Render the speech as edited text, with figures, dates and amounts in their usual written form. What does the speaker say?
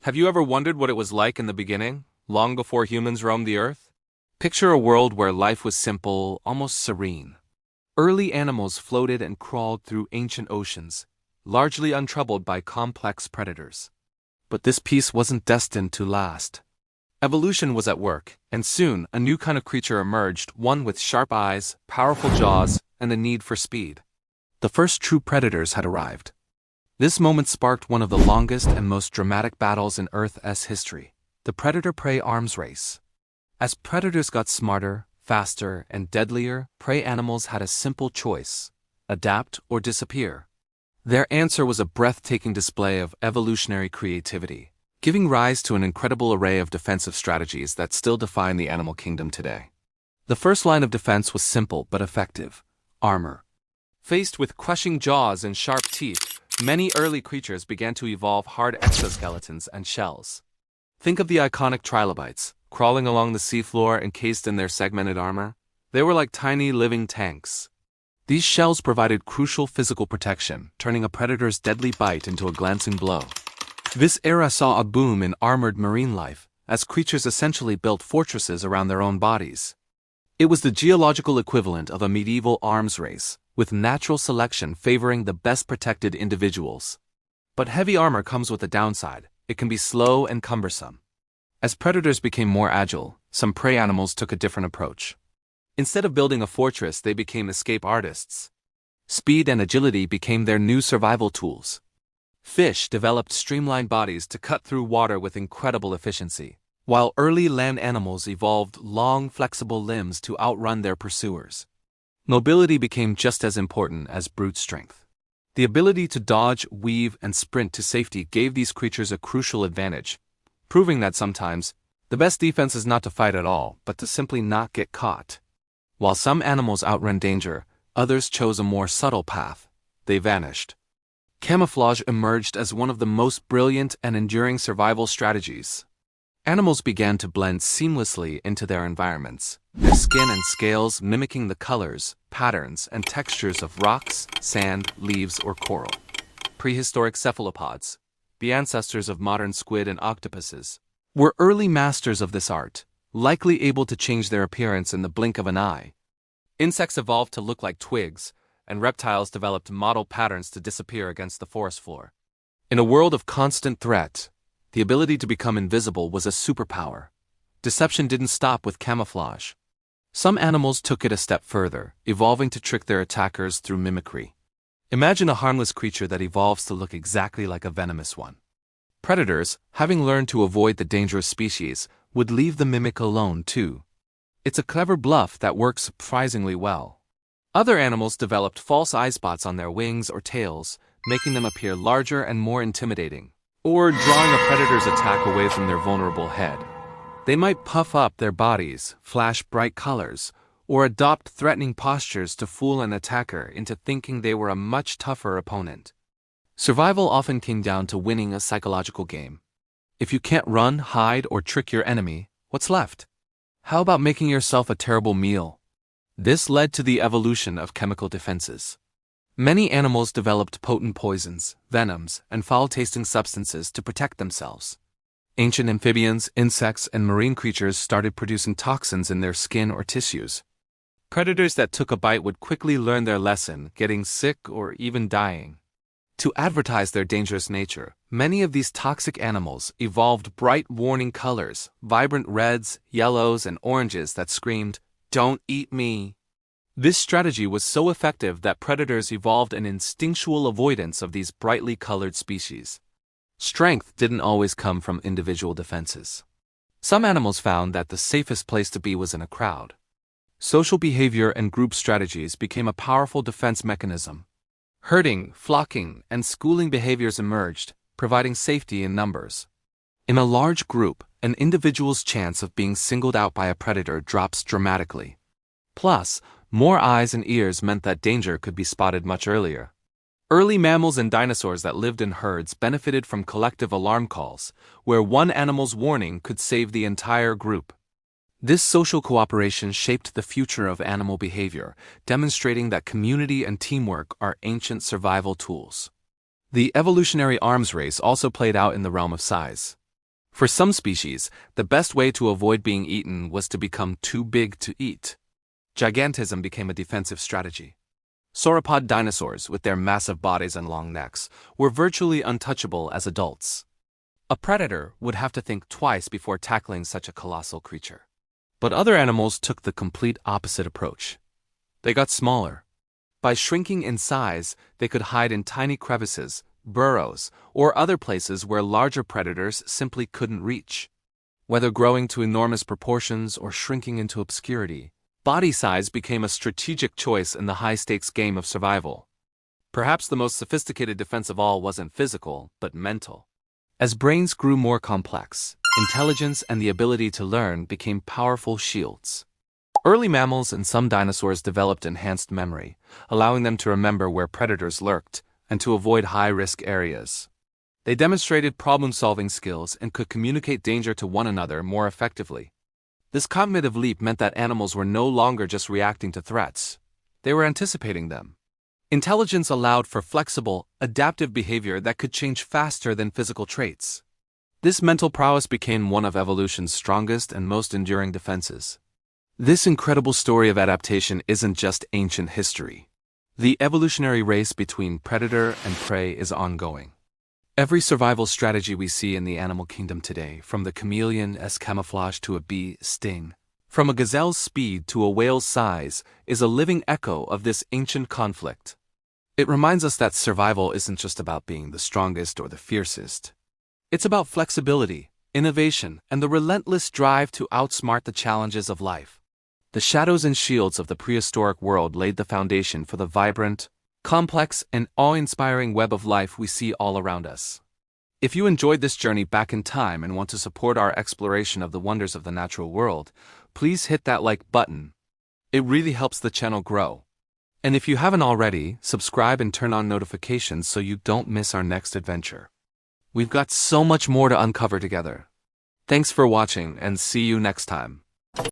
Have you ever wondered what it was like in the beginning, long before humans roamed the earth? Picture a world where life was simple, almost serene. Early animals floated and crawled through ancient oceans, largely untroubled by complex predators. But this peace wasn't destined to last. Evolution was at work, and soon a new kind of creature emerged, one with sharp eyes, powerful jaws, and a need for speed. The first true predators had arrived. This moment sparked one of the longest and most dramatic battles in Earth's history, the predator-prey arms race. As predators got smarter, faster, and deadlier, prey animals had a simple choice: adapt or disappear. Their answer was a breathtaking display of evolutionary creativity, giving rise to an incredible array of defensive strategies that still define the animal kingdom today. The first line of defense was simple but effective: armor. Faced with crushing jaws and sharp teeth, many early creatures began to evolve hard exoskeletons and shells. Think of the iconic trilobites, crawling along the seafloor encased in their segmented armor. They were like tiny living tanks. These shells provided crucial physical protection, turning a predator's deadly bite into a glancing blow. This era saw a boom in armored marine life, as creatures essentially built fortresses around their own bodies. It was the geological equivalent of a medieval arms race, with natural selection favoring the best protected individuals. But heavy armor comes with a downside: it can be slow and cumbersome. As predators became more agile, some prey animals took a different approach. Instead of building a fortress, they became escape artists. Speed and agility became their new survival tools. Fish developed streamlined bodies to cut through water with incredible efficiency, while early land animals evolved long, flexible limbs to outrun their pursuers. Mobility became just as important as brute strength. The ability to dodge, weave, and sprint to safety gave these creatures a crucial advantage, proving that sometimes the best defense is not to fight at all, but to simply not get caught. While some animals outrun danger, others chose a more subtle path. They vanished. Camouflage emerged as one of the most brilliant and enduring survival strategies. Animals began to blend seamlessly into their environments, their skin and scales mimicking the colors, patterns, and textures of rocks, sand, leaves, or coral. Prehistoric cephalopods, the ancestors of modern squid and octopuses, were early masters of this art, likely able to change their appearance in the blink of an eye. Insects evolved to look like twigs, and reptiles developed model patterns to disappear against the forest floor. In a world of constant threat, the ability to become invisible was a superpower. Deception didn't stop with camouflage. Some animals took it a step further, evolving to trick their attackers through mimicry. Imagine a harmless creature that evolves to look exactly like a venomous one. Predators, having learned to avoid the dangerous species, would leave the mimic alone too. It's a clever bluff that works surprisingly well. Other animals developed false eye spots on their wings or tails, making them appear larger and more intimidating, or drawing a predator's attack away from their vulnerable head. They might puff up their bodies, flash bright colors, or adopt threatening postures to fool an attacker into thinking they were a much tougher opponent. Survival often came down to winning a psychological game. If you can't run, hide, or trick your enemy, what's left? How about making yourself a terrible meal? This led to the evolution of chemical defenses. Many animals developed potent poisons, venoms, and foul-tasting substances to protect themselves. Ancient amphibians, insects, and marine creatures started producing toxins in their skin or tissues. Predators that took a bite would quickly learn their lesson, getting sick or even dying. To advertise their dangerous nature, many of these toxic animals evolved bright warning colors, vibrant reds, yellows, and oranges that screamed, "Don't eat me." This strategy was so effective that predators evolved an instinctual avoidance of these brightly colored species. Strength didn't always come from individual defenses. Some animals found that the safest place to be was in a crowd. Social behavior and group strategies became a powerful defense mechanism. Herding, flocking, and schooling behaviors emerged, providing safety in numbers. In a large group, an individual's chance of being singled out by a predator drops dramatically. Plus, more eyes and ears meant that danger could be spotted much earlier. Early mammals and dinosaurs that lived in herds benefited from collective alarm calls, where one animal's warning could save the entire group. This social cooperation shaped the future of animal behavior, demonstrating that community and teamwork are ancient survival tools. The evolutionary arms race also played out in the realm of size. For some species, the best way to avoid being eaten was to become too big to eat. Gigantism became a defensive strategy. Sauropod dinosaurs, with their massive bodies and long necks, were virtually untouchable as adults. A predator would have to think twice before tackling such a colossal creature. But other animals took the complete opposite approach. They got smaller. By shrinking in size, they could hide in tiny crevices, burrows, or other places where larger predators simply couldn't reach. Whether growing to enormous proportions or shrinking into obscurity, body size became a strategic choice in the high-stakes game of survival. Perhaps the most sophisticated defense of all wasn't physical, but mental. As brains grew more complex, intelligence and the ability to learn became powerful shields. Early mammals and some dinosaurs developed enhanced memory, allowing them to remember where predators lurked and to avoid high-risk areas. They demonstrated problem-solving skills and could communicate danger to one another more effectively. This cognitive leap meant that animals were no longer just reacting to threats. They were anticipating them. Intelligence allowed for flexible, adaptive behavior that could change faster than physical traits. This mental prowess became one of evolution's strongest and most enduring defenses. This incredible story of adaptation isn't just ancient history. The evolutionary race between predator and prey is ongoing. Every survival strategy we see in the animal kingdom today, from the chameleon's camouflage to a bee's sting, from a gazelle's speed to a whale's size, is a living echo of this ancient conflict. It reminds us that survival isn't just about being the strongest or the fiercest. It's about flexibility, innovation, and the relentless drive to outsmart the challenges of life. The shadows and shields of the prehistoric world laid the foundation for the vibrant, complex, and awe-inspiring web of life we see all around us. If you enjoyed this journey back in time and want to support our exploration of the wonders of the natural world, please hit that like button. It really helps the channel grow. And if you haven't already, subscribe and turn on notifications so you don't miss our next adventure. We've got so much more to uncover together. Thanks for watching and see you next time.